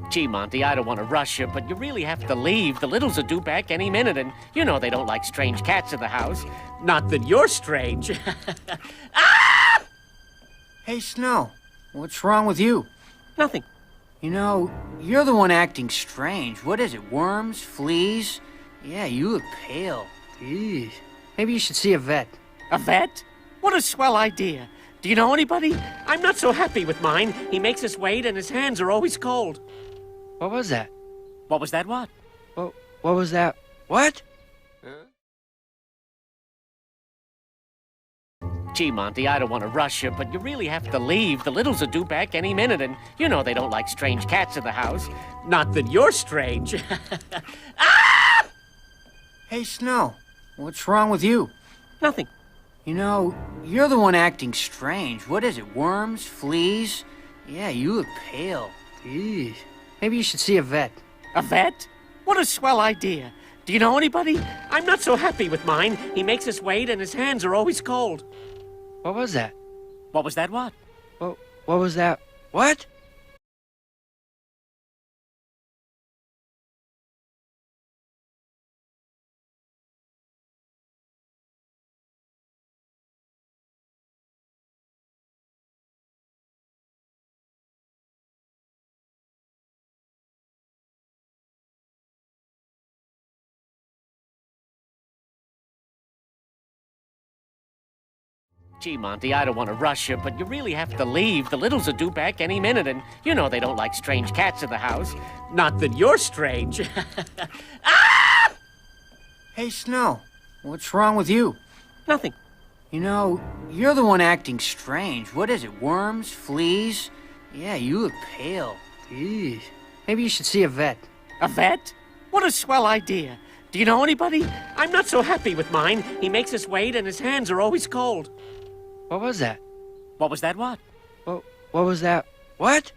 Gee, Monty, I don't want to rush you, but you really have to leave. The Littles are due back any minute, and you know they don't like strange cats in the house. Not that you're strange. Ah! Hey, Snow, what's wrong with you? Nothing. You know, you're the one acting strange. What is it, worms, fleas? Yeah, you look pale. Eesh. Maybe you should see a vet. A vet? What a swell idea. Do you know anybody? I'm not so happy with mine. He makes us wait, and his hands are always cold. What was that? What was that what? What was that? What? Gee, Monty, I don't want to rush you, but you really have to leave. The Littles are due back any minute, and you know they don't like strange cats in the house. Not that you're strange. Ah! Hey, Snow, what's wrong with you? Nothing. You know, you're the one acting strange. What is it, worms, fleas? Yeah, you look pale. Eesh. Maybe you should see a vet. A vet? What a swell idea. Do you know anybody? I'm not so happy with mine. He makes us wait, and his hands are always cold. What was that? What was that what? What was that? What? Gee, Monty, I don't want to rush you, but you really have to leave. The Littles are due back any minute, and you know they don't like strange cats in the house. Not that you're strange. Ah! Hey, Snow, what's wrong with you? Nothing. You know, you're the one acting strange. What is it, worms, fleas? Yeah, you look pale. Eesh. Maybe you should see a vet. A vet? What a swell idea. Do you know anybody? I'm not so happy with mine. He makes us wait, and his hands are always cold. What was that? What was that what? What was that? What?